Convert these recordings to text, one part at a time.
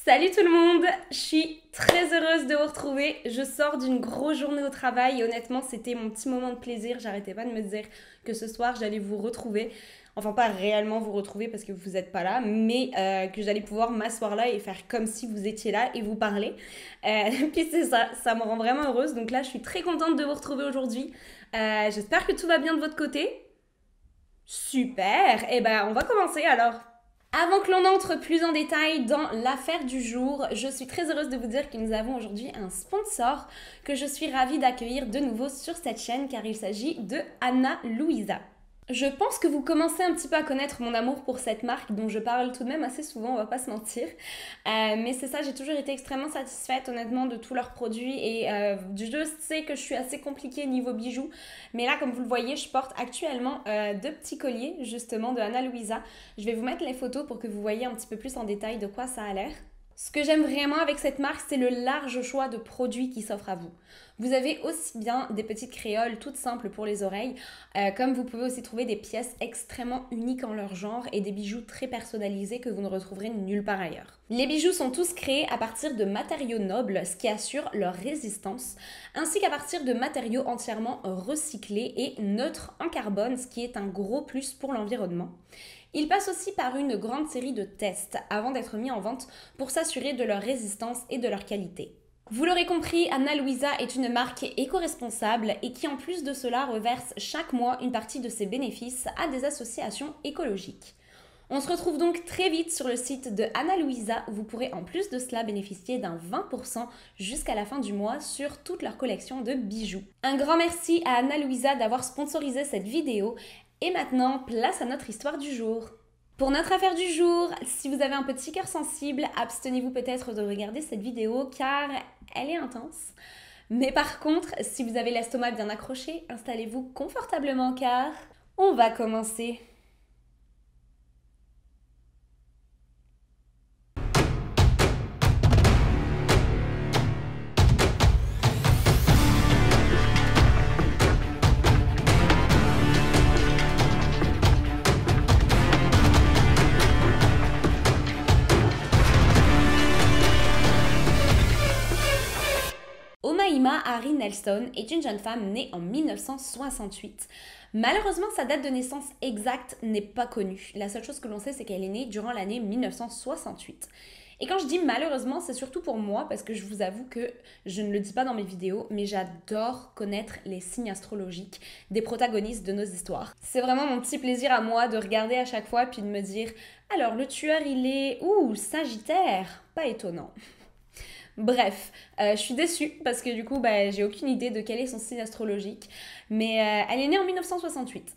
Salut tout le monde, je suis très heureuse de vous retrouver. Je sors d'une grosse journée au travail et honnêtement c'était mon petit moment de plaisir. J'arrêtais pas de me dire que ce soir j'allais vous retrouver. Enfin pas réellement vous retrouver parce que vous n'êtes pas là, mais que j'allais pouvoir m'asseoir là et faire comme si vous étiez là et vous parler. Puis c'est ça, ça me rend vraiment heureuse. Donc là je suis très contente de vous retrouver aujourd'hui. J'espère que tout va bien de votre côté. Super, et ben on va commencer alors. Avant que l'on entre plus en détail dans l'affaire du jour, je suis très heureuse de vous dire que nous avons aujourd'hui un sponsor que je suis ravie d'accueillir de nouveau sur cette chaîne car il s'agit de Ana Luisa. Je pense que vous commencez un petit peu à connaître mon amour pour cette marque dont je parle tout de même assez souvent, on va pas se mentir. Mais c'est ça, j'ai toujours été extrêmement satisfaite honnêtement de tous leurs produits et je sais que je suis assez compliquée niveau bijoux. Mais là, comme vous le voyez, je porte actuellement deux petits colliers justement de Ana Luisa. Je vais vous mettre les photos pour que vous voyez un petit peu plus en détail de quoi ça a l'air. Ce que j'aime vraiment avec cette marque, c'est le large choix de produits qui s'offre à vous. Vous avez aussi bien des petites créoles toutes simples pour les oreilles, comme vous pouvez aussi trouver des pièces extrêmement uniques en leur genre et des bijoux très personnalisés que vous ne retrouverez nulle part ailleurs. Les bijoux sont tous créés à partir de matériaux nobles, ce qui assure leur résistance, ainsi qu'à partir de matériaux entièrement recyclés et neutres en carbone, ce qui est un gros plus pour l'environnement. Ils passent aussi par une grande série de tests avant d'être mis en vente pour s'assurer de leur résistance et de leur qualité. Vous l'aurez compris, Ana Luisa est une marque éco-responsable et qui en plus de cela reverse chaque mois une partie de ses bénéfices à des associations écologiques. On se retrouve donc très vite sur le site de Ana Luisa où vous pourrez en plus de cela bénéficier d'un 20% jusqu'à la fin du mois sur toute leur collection de bijoux. Un grand merci à Ana Luisa d'avoir sponsorisé cette vidéo. Et maintenant, place à notre histoire du jour. Pour notre affaire du jour, si vous avez un petit cœur sensible, abstenez-vous peut-être de regarder cette vidéo car elle est intense. Mais par contre, si vous avez l'estomac bien accroché, installez-vous confortablement car on va commencer. Omaima Harry Nelson est une jeune femme née en 1968. Malheureusement, sa date de naissance exacte n'est pas connue. La seule chose que l'on sait, c'est qu'elle est née durant l'année 1968. Et quand je dis malheureusement, c'est surtout pour moi, parce que je vous avoue que je ne le dis pas dans mes vidéos, mais j'adore connaître les signes astrologiques des protagonistes de nos histoires. C'est vraiment mon petit plaisir à moi de regarder à chaque fois puis de me dire « Alors, le tueur, il est... Ouh, Sagittaire !» Pas étonnant. Bref, je suis déçue parce que du coup, j'ai aucune idée de quel est son signe astrologique. Mais elle est née en 1968.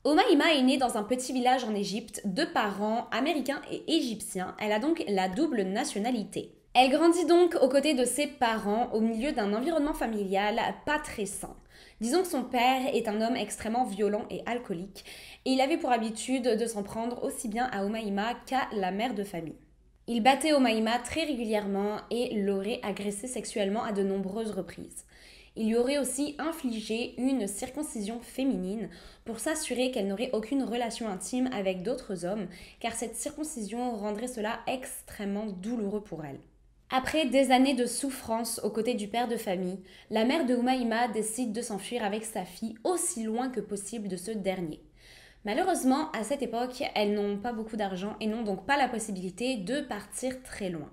Omaima est née dans un petit village en Égypte de parents américains et égyptiens. Elle a donc la double nationalité. Elle grandit donc aux côtés de ses parents au milieu d'un environnement familial pas très sain. Disons que son père est un homme extrêmement violent et alcoolique et il avait pour habitude de s'en prendre aussi bien à Omaima qu'à la mère de famille. Il battait Omaima très régulièrement et l'aurait agressée sexuellement à de nombreuses reprises. Il lui aurait aussi infligé une circoncision féminine pour s'assurer qu'elle n'aurait aucune relation intime avec d'autres hommes, car cette circoncision rendrait cela extrêmement douloureux pour elle. Après des années de souffrance aux côtés du père de famille, la mère de Omaima décide de s'enfuir avec sa fille aussi loin que possible de ce dernier. Malheureusement, à cette époque, elles n'ont pas beaucoup d'argent et n'ont donc pas la possibilité de partir très loin.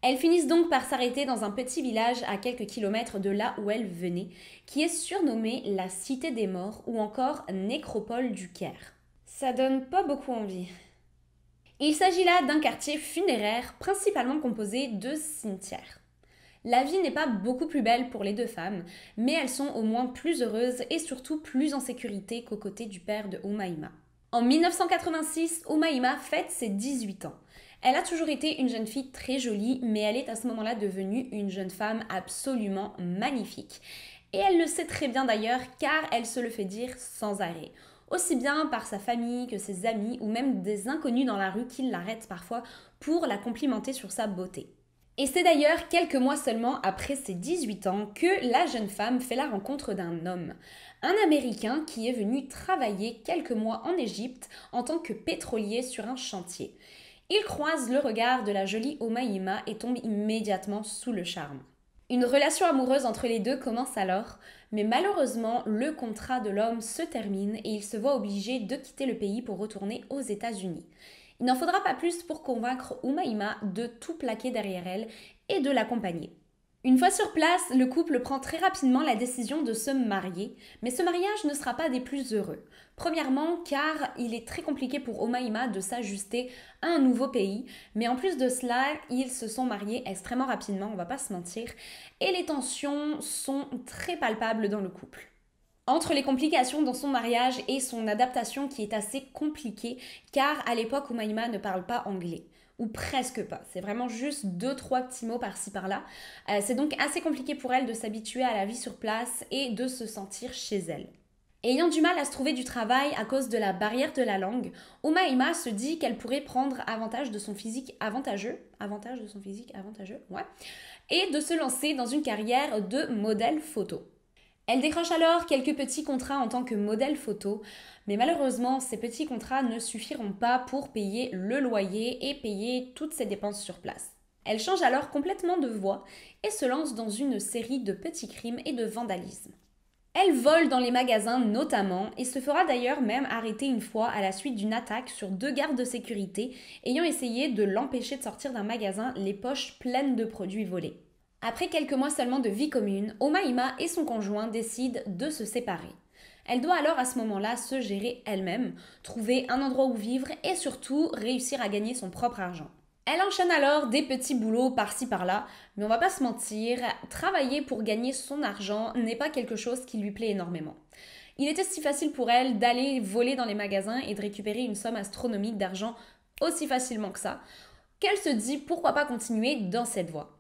Elles finissent donc par s'arrêter dans un petit village à quelques kilomètres de là où elles venaient, qui est surnommé la Cité des Morts ou encore Nécropole du Caire. Ça donne pas beaucoup envie. Il s'agit là d'un quartier funéraire principalement composé de cimetières. La vie n'est pas beaucoup plus belle pour les deux femmes, mais elles sont au moins plus heureuses et surtout plus en sécurité qu'aux côtés du père de Omaima. En 1986, Omaima fête ses 18 ans. Elle a toujours été une jeune fille très jolie, mais elle est à ce moment-là devenue une jeune femme absolument magnifique. Et elle le sait très bien d'ailleurs, car elle se le fait dire sans arrêt. Aussi bien par sa famille que ses amis, ou même des inconnus dans la rue qui l'arrêtent parfois pour la complimenter sur sa beauté. Et c'est d'ailleurs quelques mois seulement après ses 18 ans que la jeune femme fait la rencontre d'un homme, un Américain qui est venu travailler quelques mois en Égypte en tant que pétrolier sur un chantier. Il croise le regard de la jolie Omaima et tombe immédiatement sous le charme. Une relation amoureuse entre les deux commence alors, mais malheureusement, le contrat de l'homme se termine et il se voit obligé de quitter le pays pour retourner aux États-Unis. Il n'en faudra pas plus pour convaincre Omaima de tout plaquer derrière elle et de l'accompagner. Une fois sur place, le couple prend très rapidement la décision de se marier, mais ce mariage ne sera pas des plus heureux. Premièrement, car il est très compliqué pour Omaima de s'ajuster à un nouveau pays, mais en plus de cela, ils se sont mariés extrêmement rapidement, on va pas se mentir, et les tensions sont très palpables dans le couple. Entre les complications dans son mariage et son adaptation qui est assez compliquée, car à l'époque, Omaima ne parle pas anglais. Ou presque pas, c'est vraiment juste 2-3 petits mots par-ci par-là. C'est donc assez compliqué pour elle de s'habituer à la vie sur place et de se sentir chez elle. Ayant du mal à se trouver du travail à cause de la barrière de la langue, Omaima se dit qu'elle pourrait prendre avantage de son physique avantageux, ouais, et de se lancer dans une carrière de modèle photo. Elle décroche alors quelques petits contrats en tant que modèle photo, mais malheureusement, ces petits contrats ne suffiront pas pour payer le loyer et payer toutes ses dépenses sur place. Elle change alors complètement de voie et se lance dans une série de petits crimes et de vandalisme. Elle vole dans les magasins notamment et se fera d'ailleurs même arrêter une fois à la suite d'une attaque sur 2 gardes de sécurité ayant essayé de l'empêcher de sortir d'un magasin les poches pleines de produits volés. Après quelques mois seulement de vie commune, Omaima et son conjoint décident de se séparer. Elle doit alors à ce moment-là se gérer elle-même, trouver un endroit où vivre et surtout réussir à gagner son propre argent. Elle enchaîne alors des petits boulots par-ci par-là, mais on va pas se mentir, travailler pour gagner son argent n'est pas quelque chose qui lui plaît énormément. Il était si facile pour elle d'aller voler dans les magasins et de récupérer une somme astronomique d'argent aussi facilement que ça, qu'elle se dit pourquoi pas continuer dans cette voie.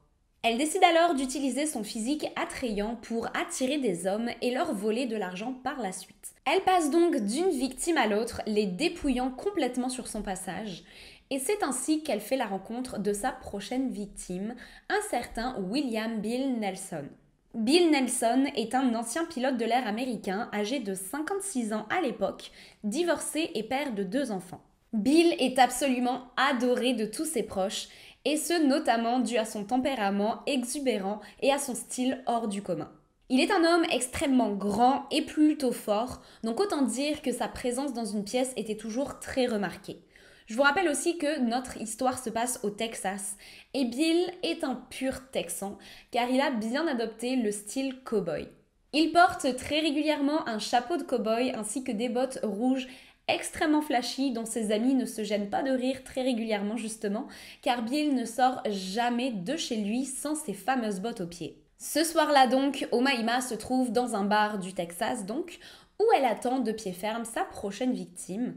Elle décide alors d'utiliser son physique attrayant pour attirer des hommes et leur voler de l'argent par la suite. Elle passe donc d'une victime à l'autre, les dépouillant complètement sur son passage. Et c'est ainsi qu'elle fait la rencontre de sa prochaine victime, un certain William Bill Nelson. Bill Nelson est un ancien pilote de l'air américain âgé de 56 ans à l'époque, divorcé et père de 2 enfants. Bill est absolument adoré de tous ses proches, et ce notamment dû à son tempérament exubérant et à son style hors du commun. Il est un homme extrêmement grand et plutôt fort, donc autant dire que sa présence dans une pièce était toujours très remarquée. Je vous rappelle aussi que notre histoire se passe au Texas, et Bill est un pur Texan, car il a bien adopté le style cow-boy. Il porte très régulièrement un chapeau de cow-boy ainsi que des bottes rouges extrêmement flashy dont ses amis ne se gênent pas de rire très régulièrement justement, car Bill ne sort jamais de chez lui sans ses fameuses bottes aux pieds. Ce soir-là donc, Omaima se trouve dans un bar du Texas donc, où elle attend de pied ferme sa prochaine victime.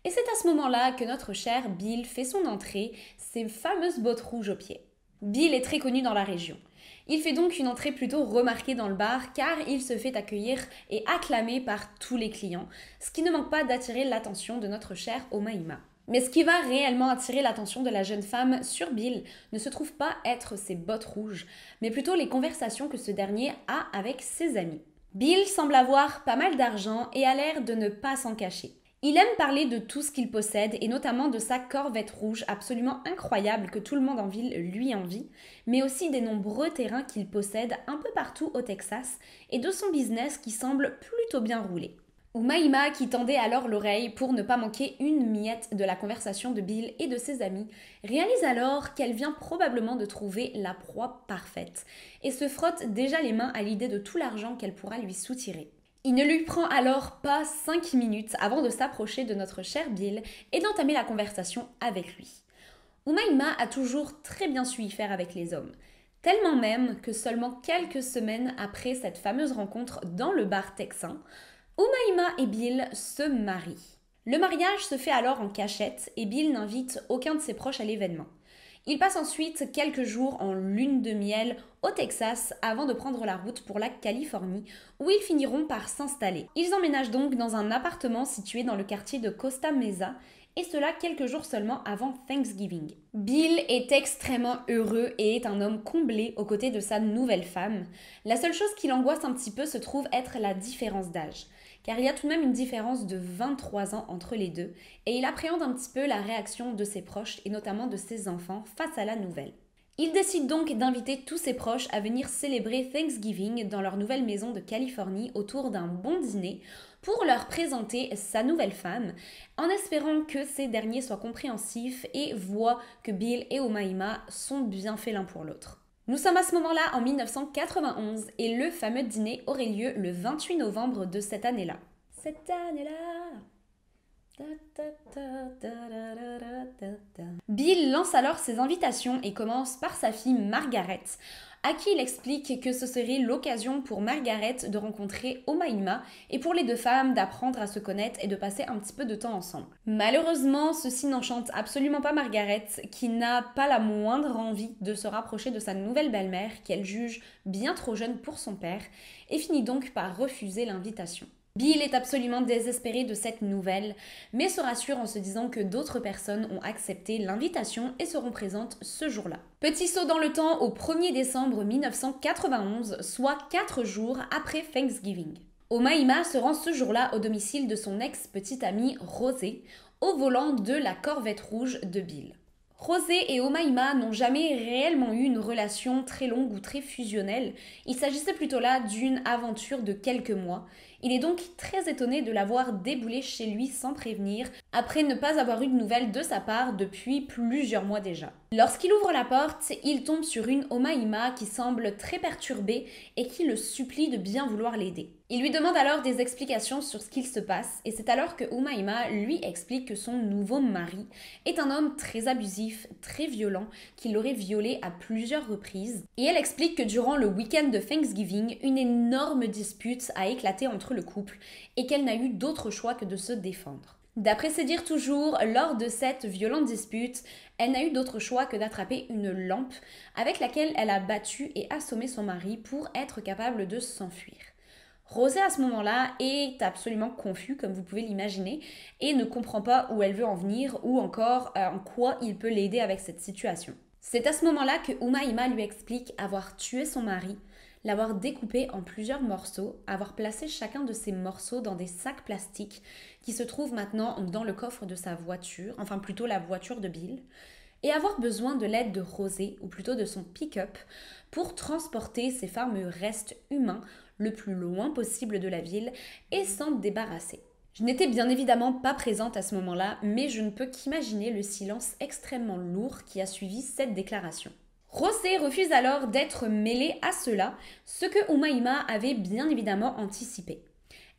Et c'est à ce moment-là que notre cher Bill fait son entrée, ses fameuses bottes rouges aux pieds. Bill est très connu dans la région. Il fait donc une entrée plutôt remarquée dans le bar car il se fait accueillir et acclamer par tous les clients, ce qui ne manque pas d'attirer l'attention de notre cher Omaima. Mais ce qui va réellement attirer l'attention de la jeune femme sur Bill ne se trouve pas être ses bottes rouges, mais plutôt les conversations que ce dernier a avec ses amis. Bill semble avoir pas mal d'argent et a l'air de ne pas s'en cacher. Il aime parler de tout ce qu'il possède et notamment de sa Corvette rouge absolument incroyable que tout le monde en ville lui envie, mais aussi des nombreux terrains qu'il possède un peu partout au Texas et de son business qui semble plutôt bien roulé. Omaima, qui tendait alors l'oreille pour ne pas manquer une miette de la conversation de Bill et de ses amis, réalise alors qu'elle vient probablement de trouver la proie parfaite et se frotte déjà les mains à l'idée de tout l'argent qu'elle pourra lui soutirer. Il ne lui prend alors pas 5 minutes avant de s'approcher de notre cher Bill et d'entamer la conversation avec lui. Omaima a toujours très bien su y faire avec les hommes, tellement même que seulement quelques semaines après cette fameuse rencontre dans le bar texan, Omaima et Bill se marient. Le mariage se fait alors en cachette et Bill n'invite aucun de ses proches à l'événement. Ils passent ensuite quelques jours en lune de miel au Texas avant de prendre la route pour la Californie où ils finiront par s'installer. Ils emménagent donc dans un appartement situé dans le quartier de Costa Mesa et cela quelques jours seulement avant Thanksgiving. Bill est extrêmement heureux et est un homme comblé aux côtés de sa nouvelle femme. La seule chose qui l'angoisse un petit peu se trouve être la différence d'âge. car il y a tout de même une différence de 23 ans entre les deux, et il appréhende un petit peu la réaction de ses proches, et notamment de ses enfants, face à la nouvelle. Il décide donc d'inviter tous ses proches à venir célébrer Thanksgiving dans leur nouvelle maison de Californie autour d'un bon dîner pour leur présenter sa nouvelle femme, en espérant que ces derniers soient compréhensifs et voient que Bill et Omaima sont bien faits l'un pour l'autre. Nous sommes à ce moment-là en 1991 et le fameux dîner aurait lieu le 28 novembre de cette année-là. Cette année-là... Bill lance alors ses invitations et commence par sa fille Margaret, à qui il explique que ce serait l'occasion pour Margaret de rencontrer Omaima et pour les deux femmes d'apprendre à se connaître et de passer un petit peu de temps ensemble. Malheureusement, ceci n'enchante absolument pas Margaret, qui n'a pas la moindre envie de se rapprocher de sa nouvelle belle-mère, qu'elle juge bien trop jeune pour son père, et finit donc par refuser l'invitation. Bill est absolument désespéré de cette nouvelle, mais se rassure en se disant que d'autres personnes ont accepté l'invitation et seront présentes ce jour-là. Petit saut dans le temps au 1er décembre 1991, soit 4 jours après Thanksgiving. Omaima se rend ce jour-là au domicile de son ex-petite amie Rosé, au volant de la Corvette rouge de Bill. Rosé et Omaima n'ont jamais réellement eu une relation très longue ou très fusionnelle, il s'agissait plutôt là d'une aventure de quelques mois. Il est donc très étonné de l'avoir déboulé chez lui sans prévenir, après ne pas avoir eu de nouvelles de sa part depuis plusieurs mois déjà. Lorsqu'il ouvre la porte, il tombe sur une Omaima qui semble très perturbée et qui le supplie de bien vouloir l'aider. Il lui demande alors des explications sur ce qu'il se passe et c'est alors que Omaima lui explique que son nouveau mari est un homme très abusif, très violent, qui l'aurait violée à plusieurs reprises. Et elle explique que durant le week-end de Thanksgiving, une énorme dispute a éclaté entre le couple et qu'elle n'a eu d'autre choix que de se défendre. D'après ses dires toujours, lors de cette violente dispute, elle n'a eu d'autre choix que d'attraper une lampe avec laquelle elle a battu et assommé son mari pour être capable de s'enfuir. Rosé à ce moment-là est absolument confus, comme vous pouvez l'imaginer, et ne comprend pas où elle veut en venir ou encore en quoi il peut l'aider avec cette situation. C'est à ce moment-là que Omaima lui explique avoir tué son mari, l'avoir découpé en plusieurs morceaux, avoir placé chacun de ces morceaux dans des sacs plastiques qui se trouvent maintenant dans le coffre de sa voiture, enfin plutôt la voiture de Bill, et avoir besoin de l'aide de Rosé, ou plutôt de son pick-up, pour transporter ces fameux restes humains le plus loin possible de la ville et s'en débarrasser. Je n'étais bien évidemment pas présente à ce moment-là, mais je ne peux qu'imaginer le silence extrêmement lourd qui a suivi cette déclaration. Rosé refuse alors d'être mêlée à cela, ce que Omaima avait bien évidemment anticipé.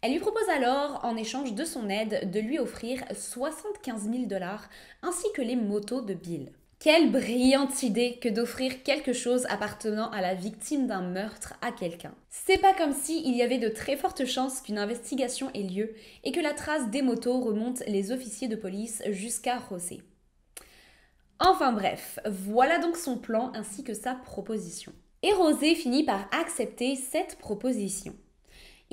Elle lui propose alors, en échange de son aide, de lui offrir 75 000 $ ainsi que les motos de Bill. Quelle brillante idée que d'offrir quelque chose appartenant à la victime d'un meurtre à quelqu'un. C'est pas comme si il y avait de très fortes chances qu'une investigation ait lieu et que la trace des motos remonte les officiers de police jusqu'à Rosé. Enfin bref, voilà donc son plan ainsi que sa proposition. Et Rosé finit par accepter cette proposition.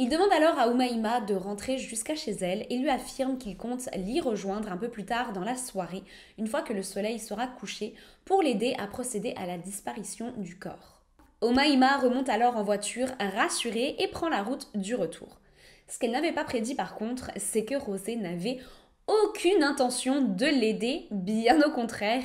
Il demande alors à Omaima de rentrer jusqu'à chez elle et lui affirme qu'il compte l'y rejoindre un peu plus tard dans la soirée, une fois que le soleil sera couché, pour l'aider à procéder à la disparition du corps. Omaima remonte alors en voiture, rassurée, et prend la route du retour. Ce qu'elle n'avait pas prédit par contre, c'est que Rosé n'avait aucune intention de l'aider, bien au contraire.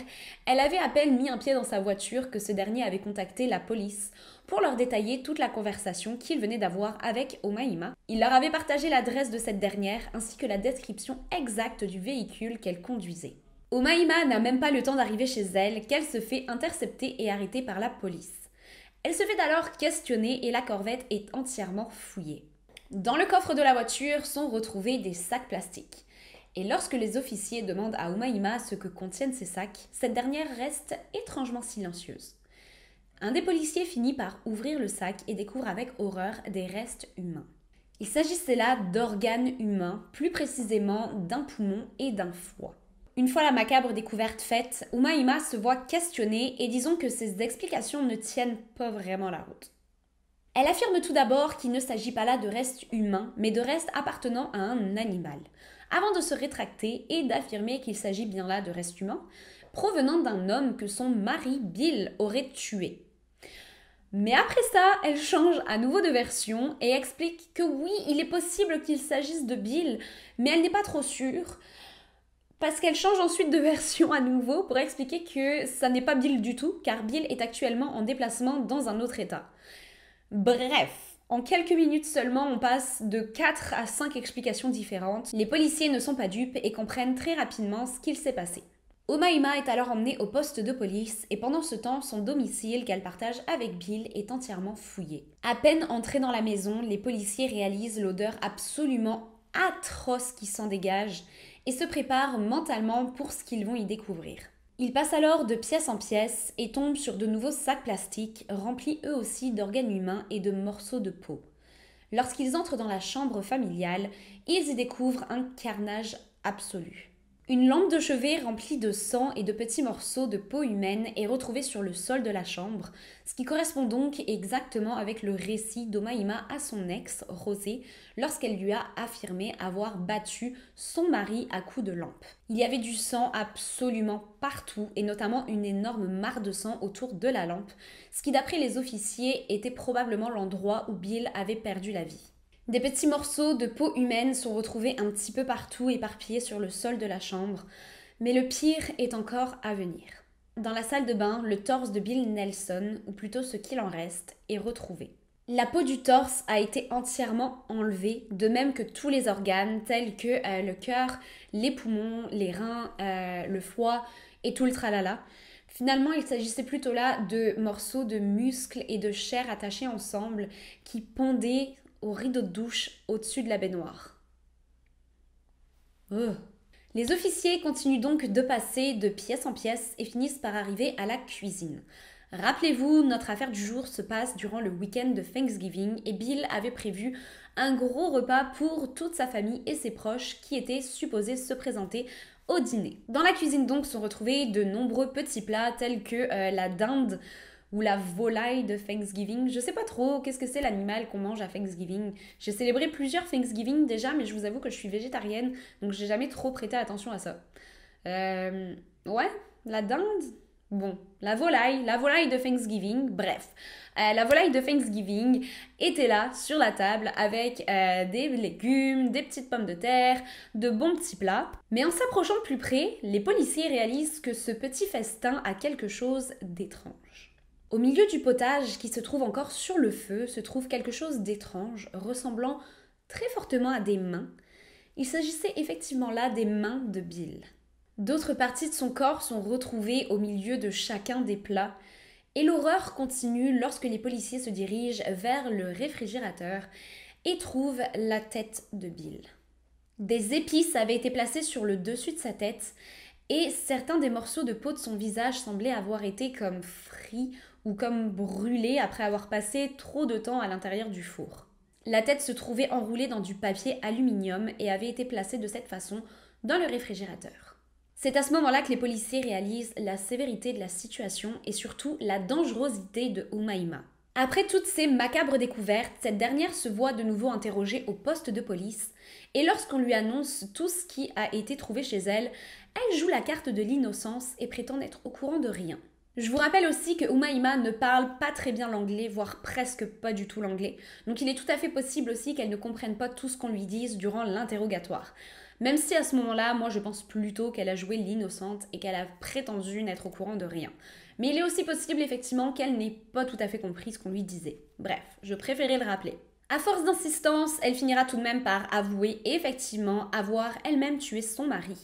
Elle avait à peine mis un pied dans sa voiture que ce dernier avait contacté la police pour leur détailler toute la conversation qu'il venait d'avoir avec Omaima. Il leur avait partagé l'adresse de cette dernière ainsi que la description exacte du véhicule qu'elle conduisait. Omaima n'a même pas le temps d'arriver chez elle qu'elle se fait intercepter et arrêter par la police. Elle se fait alors questionner et la Corvette est entièrement fouillée. Dans le coffre de la voiture sont retrouvés des sacs plastiques. Et lorsque les officiers demandent à Omaima ce que contiennent ces sacs, cette dernière reste étrangement silencieuse. Un des policiers finit par ouvrir le sac et découvre avec horreur des restes humains. Il s'agissait là d'organes humains, plus précisément d'un poumon et d'un foie. Une fois la macabre découverte faite, Omaima se voit questionnée et disons que ses explications ne tiennent pas vraiment la route. Elle affirme tout d'abord qu'il ne s'agit pas là de restes humains, mais de restes appartenant à un animal, avant de se rétracter et d'affirmer qu'il s'agit bien là de restes humains, provenant d'un homme que son mari Bill aurait tué. Mais après ça, elle change à nouveau de version et explique que oui, il est possible qu'il s'agisse de Bill, mais elle n'est pas trop sûre. Parce qu'elle change ensuite de version à nouveau pour expliquer que ça n'est pas Bill du tout, car Bill est actuellement en déplacement dans un autre état. Bref, en quelques minutes seulement, on passe de 4 à 5 explications différentes. Les policiers ne sont pas dupes et comprennent très rapidement ce qu'il s'est passé. Umaima est alors emmenée au poste de police et pendant ce temps, son domicile qu'elle partage avec Bill est entièrement fouillé. À peine entrés dans la maison, les policiers réalisent l'odeur absolument atroce qui s'en dégage et se préparent mentalement pour ce qu'ils vont y découvrir. Ils passent alors de pièce en pièce et tombent sur de nouveaux sacs plastiques remplis eux aussi d'organes humains et de morceaux de peau. Lorsqu'ils entrent dans la chambre familiale, ils y découvrent un carnage absolu. Une lampe de chevet remplie de sang et de petits morceaux de peau humaine est retrouvée sur le sol de la chambre, ce qui correspond donc exactement avec le récit d'Umaima à son ex, Rosé, lorsqu'elle lui a affirmé avoir battu son mari à coups de lampe. Il y avait du sang absolument partout et notamment une énorme mare de sang autour de la lampe, ce qui d'après les officiers était probablement l'endroit où Bill avait perdu la vie. Des petits morceaux de peau humaine sont retrouvés un petit peu partout éparpillés sur le sol de la chambre, mais le pire est encore à venir. Dans la salle de bain, le torse de Bill Nelson, ou plutôt ce qu'il en reste, est retrouvé. La peau du torse a été entièrement enlevée, de même que tous les organes tels que le cœur, les poumons, les reins, le foie et tout le tralala. Finalement, il s'agissait plutôt là de morceaux de muscles et de chair attachés ensemble qui pendaient au rideau de douche au-dessus de la baignoire. Les officiers continuent donc de passer de pièce en pièce et finissent par arriver à la cuisine. Rappelez-vous, notre affaire du jour se passe durant le week-end de Thanksgiving et Bill avait prévu un gros repas pour toute sa famille et ses proches qui étaient supposés se présenter au dîner. Dans la cuisine donc sont retrouvés de nombreux petits plats tels que la dinde ou la volaille de Thanksgiving. Je sais pas trop qu'est-ce que c'est l'animal qu'on mange à Thanksgiving. J'ai célébré plusieurs Thanksgiving déjà, mais je vous avoue que je suis végétarienne, donc j'ai jamais trop prêté attention à ça. Ouais, la dinde. Bon, la volaille de Thanksgiving, bref. La volaille de Thanksgiving était là, sur la table, avec des légumes, des petites pommes de terre, de bons petits plats. Mais en s'approchant de plus près, les policiers réalisent que ce petit festin a quelque chose d'étrange. Au milieu du potage qui se trouve encore sur le feu se trouve quelque chose d'étrange, ressemblant très fortement à des mains. Il s'agissait effectivement là des mains de Bill. D'autres parties de son corps sont retrouvées au milieu de chacun des plats. Et l'horreur continue lorsque les policiers se dirigent vers le réfrigérateur et trouvent la tête de Bill. Des épices avaient été placées sur le dessus de sa tête et certains des morceaux de peau de son visage semblaient avoir été comme frits ou comme brûlés après avoir passé trop de temps à l'intérieur du four. La tête se trouvait enroulée dans du papier aluminium et avait été placée de cette façon dans le réfrigérateur. C'est à ce moment-là que les policiers réalisent la sévérité de la situation et surtout la dangerosité de Umaima. Après toutes ces macabres découvertes, cette dernière se voit de nouveau interrogée au poste de police et lorsqu'on lui annonce tout ce qui a été trouvé chez elle, elle joue la carte de l'innocence et prétend n'être au courant de rien. Je vous rappelle aussi que Umaima ne parle pas très bien l'anglais, voire presque pas du tout l'anglais, donc il est tout à fait possible aussi qu'elle ne comprenne pas tout ce qu'on lui dise durant l'interrogatoire. Même si à ce moment-là, moi je pense plutôt qu'elle a joué l'innocente et qu'elle a prétendu n'être au courant de rien. Mais il est aussi possible effectivement qu'elle n'ait pas tout à fait compris ce qu'on lui disait. Bref, je préférais le rappeler. À force d'insistance, elle finira tout de même par avouer effectivement avoir elle-même tué son mari,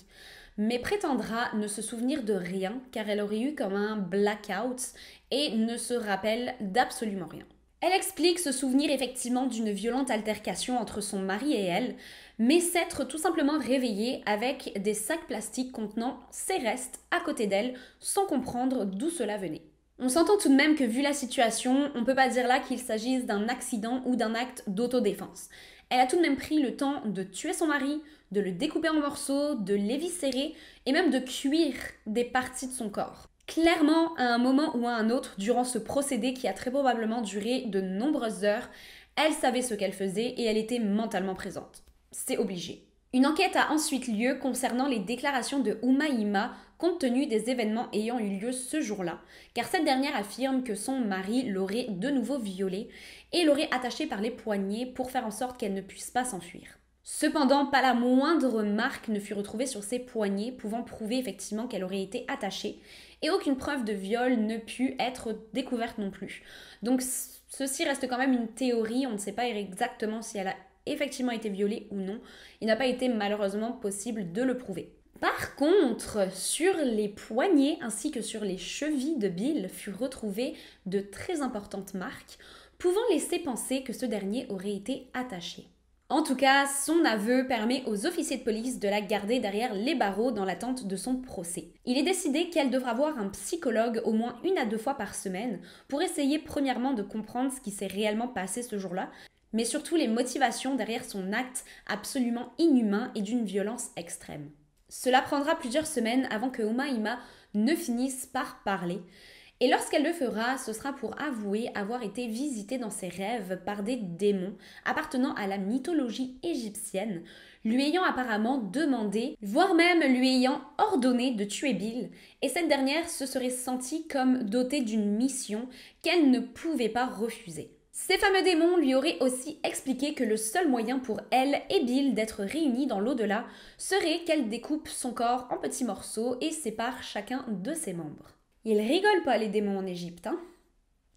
mais prétendra ne se souvenir de rien car elle aurait eu comme un blackout et ne se rappelle d'absolument rien. Elle explique se souvenir effectivement d'une violente altercation entre son mari et elle, mais s'être tout simplement réveillée avec des sacs plastiques contenant ses restes à côté d'elle sans comprendre d'où cela venait. On s'entend tout de même que vu la situation, on peut pas dire là qu'il s'agisse d'un accident ou d'un acte d'autodéfense. Elle a tout de même pris le temps de tuer son mari, de le découper en morceaux, de l'éviscérer et même de cuire des parties de son corps. Clairement, à un moment ou à un autre, durant ce procédé qui a très probablement duré de nombreuses heures, elle savait ce qu'elle faisait et elle était mentalement présente. C'est obligé. Une enquête a ensuite lieu concernant les déclarations de Umaima compte tenu des événements ayant eu lieu ce jour-là, car cette dernière affirme que son mari l'aurait de nouveau violée et l'aurait attachée par les poignets pour faire en sorte qu'elle ne puisse pas s'enfuir. Cependant, pas la moindre marque ne fut retrouvée sur ses poignets, pouvant prouver effectivement qu'elle aurait été attachée, et aucune preuve de viol ne put être découverte non plus. Donc ceci reste quand même une théorie, on ne sait pas exactement si elle a effectivement été violée ou non. Il n'a pas été malheureusement possible de le prouver. Par contre, sur les poignets ainsi que sur les chevilles de Bill furent retrouvées de très importantes marques, pouvant laisser penser que ce dernier aurait été attaché. En tout cas, son aveu permet aux officiers de police de la garder derrière les barreaux dans l'attente de son procès. Il est décidé qu'elle devra voir un psychologue au moins 1 à 2 fois par semaine pour essayer premièrement de comprendre ce qui s'est réellement passé ce jour-là, mais surtout les motivations derrière son acte absolument inhumain et d'une violence extrême. Cela prendra plusieurs semaines avant que Umaima ne finisse par parler. Et lorsqu'elle le fera, ce sera pour avouer avoir été visitée dans ses rêves par des démons appartenant à la mythologie égyptienne, lui ayant apparemment demandé, voire même lui ayant ordonné de tuer Bill, et cette dernière se serait sentie comme dotée d'une mission qu'elle ne pouvait pas refuser. Ces fameux démons lui auraient aussi expliqué que le seul moyen pour elle et Bill d'être réunis dans l'au-delà serait qu'elle découpe son corps en petits morceaux et sépare chacun de ses membres. Ils rigolent pas les démons en Égypte, hein.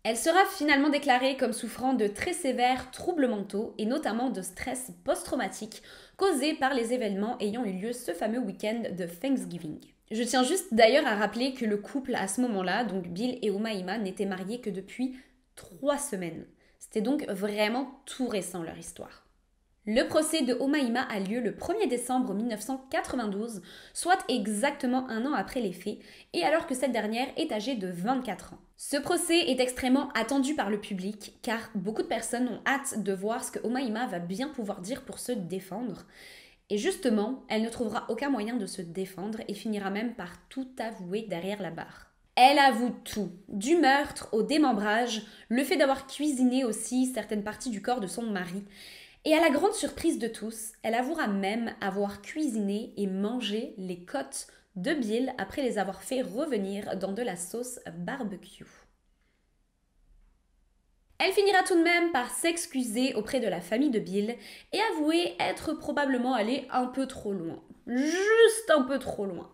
Elle sera finalement déclarée comme souffrant de très sévères troubles mentaux et notamment de stress post-traumatique causé par les événements ayant eu lieu ce fameux week-end de Thanksgiving. Je tiens juste d'ailleurs à rappeler que le couple à ce moment-là, donc Bill et Umaima, n'étaient mariés que depuis 3 semaines. C'était donc vraiment tout récent leur histoire. Le procès de Umaima a lieu le 1er décembre 1992, soit exactement 1 an après les faits, et alors que cette dernière est âgée de 24 ans. Ce procès est extrêmement attendu par le public, car beaucoup de personnes ont hâte de voir ce que Umaima va bien pouvoir dire pour se défendre. Et justement, elle ne trouvera aucun moyen de se défendre et finira même par tout avouer derrière la barre. Elle avoue tout, du meurtre au démembrage, le fait d'avoir cuisiné aussi certaines parties du corps de son mari. Et à la grande surprise de tous, elle avouera même avoir cuisiné et mangé les côtes de Bill après les avoir fait revenir dans de la sauce barbecue. Elle finira tout de même par s'excuser auprès de la famille de Bill et avouer être probablement allée un peu trop loin. Juste un peu trop loin.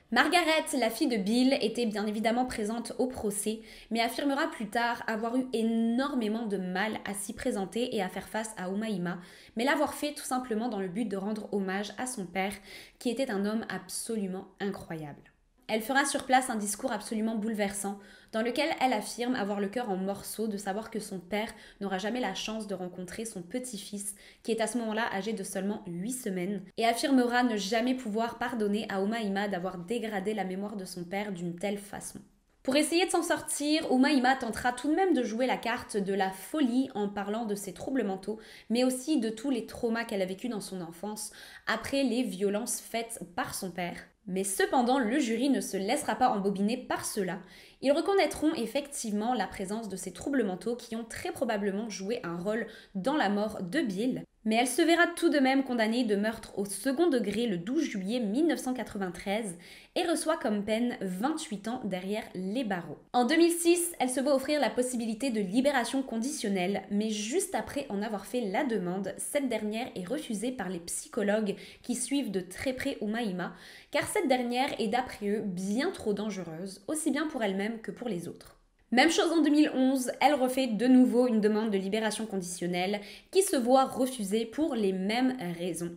Margaret, la fille de Bill, était bien évidemment présente au procès, mais affirmera plus tard avoir eu énormément de mal à s'y présenter et à faire face à Umaima, mais l'avoir fait tout simplement dans le but de rendre hommage à son père, qui était un homme absolument incroyable. Elle fera sur place un discours absolument bouleversant, dans lequel elle affirme avoir le cœur en morceaux de savoir que son père n'aura jamais la chance de rencontrer son petit-fils, qui est à ce moment-là âgé de seulement 8 semaines, et affirmera ne jamais pouvoir pardonner à Umaima d'avoir dégradé la mémoire de son père d'une telle façon. Pour essayer de s'en sortir, Umaima tentera tout de même de jouer la carte de la folie en parlant de ses troubles mentaux, mais aussi de tous les traumas qu'elle a vécus dans son enfance après les violences faites par son père. Mais cependant, le jury ne se laissera pas embobiner par cela. Ils reconnaîtront effectivement la présence de ces troubles mentaux qui ont très probablement joué un rôle dans la mort de Bill. Mais elle se verra tout de même condamnée de meurtre au second degré le 12 juillet 1993 et reçoit comme peine 28 ans derrière les barreaux. En 2006, elle se voit offrir la possibilité de libération conditionnelle, mais juste après en avoir fait la demande, cette dernière est refusée par les psychologues qui suivent de très près Umaima, car cette dernière est d'après eux bien trop dangereuse, aussi bien pour elle-même que pour les autres. Même chose en 2011, elle refait de nouveau une demande de libération conditionnelle qui se voit refusée pour les mêmes raisons.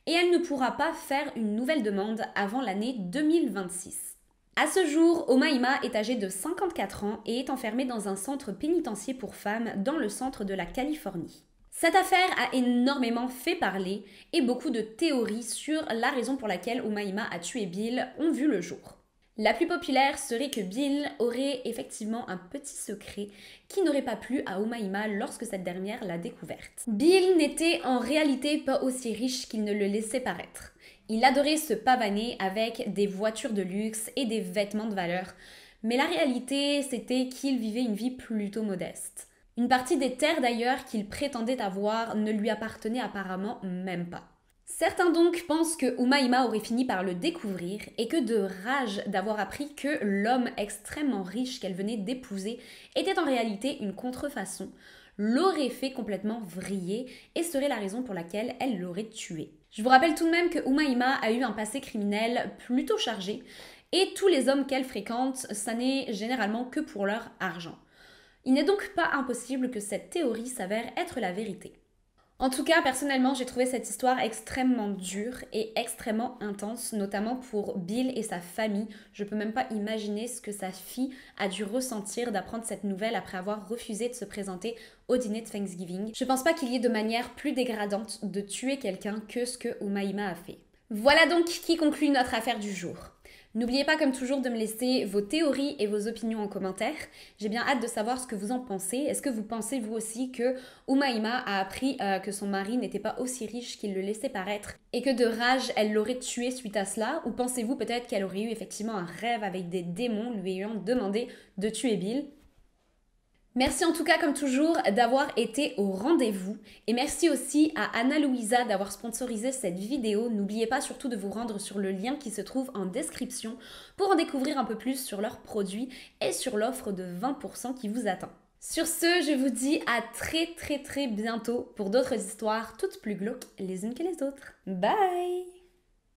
Et elle ne pourra pas faire une nouvelle demande avant l'année 2026. À ce jour, Umaima est âgée de 54 ans et est enfermée dans un centre pénitentiaire pour femmes dans le centre de la Californie. Cette affaire a énormément fait parler et beaucoup de théories sur la raison pour laquelle Umaima a tué Bill ont vu le jour. La plus populaire serait que Bill aurait effectivement un petit secret qui n'aurait pas plu à Umaima lorsque cette dernière l'a découverte. Bill n'était en réalité pas aussi riche qu'il ne le laissait paraître. Il adorait se pavaner avec des voitures de luxe et des vêtements de valeur, mais la réalité c'était qu'il vivait une vie plutôt modeste. Une partie des terres d'ailleurs qu'il prétendait avoir ne lui appartenait apparemment même pas. Certains donc pensent que Umaima aurait fini par le découvrir et que de rage d'avoir appris que l'homme extrêmement riche qu'elle venait d'épouser était en réalité une contrefaçon, l'aurait fait complètement vriller et serait la raison pour laquelle elle l'aurait tué. Je vous rappelle tout de même que Umaima a eu un passé criminel plutôt chargé et tous les hommes qu'elle fréquente, ça n'est généralement que pour leur argent. Il n'est donc pas impossible que cette théorie s'avère être la vérité. En tout cas, personnellement, j'ai trouvé cette histoire extrêmement dure et extrêmement intense, notamment pour Bill et sa famille. Je peux même pas imaginer ce que sa fille a dû ressentir d'apprendre cette nouvelle après avoir refusé de se présenter au dîner de Thanksgiving. Je pense pas qu'il y ait de manière plus dégradante de tuer quelqu'un que ce que Umaima a fait. Voilà donc qui conclut notre affaire du jour. N'oubliez pas comme toujours de me laisser vos théories et vos opinions en commentaire. J'ai bien hâte de savoir ce que vous en pensez. Est-ce que vous pensez vous aussi que Umaima a appris que son mari n'était pas aussi riche qu'il le laissait paraître et que de rage elle l'aurait tué suite à cela? Ou pensez-vous peut-être qu'elle aurait eu effectivement un rêve avec des démons lui ayant demandé de tuer Bill? Merci en tout cas comme toujours d'avoir été au rendez-vous et merci aussi à Anna Louisa d'avoir sponsorisé cette vidéo. N'oubliez pas surtout de vous rendre sur le lien qui se trouve en description pour en découvrir un peu plus sur leurs produits et sur l'offre de 20% qui vous attend. Sur ce, je vous dis à très bientôt pour d'autres histoires toutes plus glauques les unes que les autres. Bye!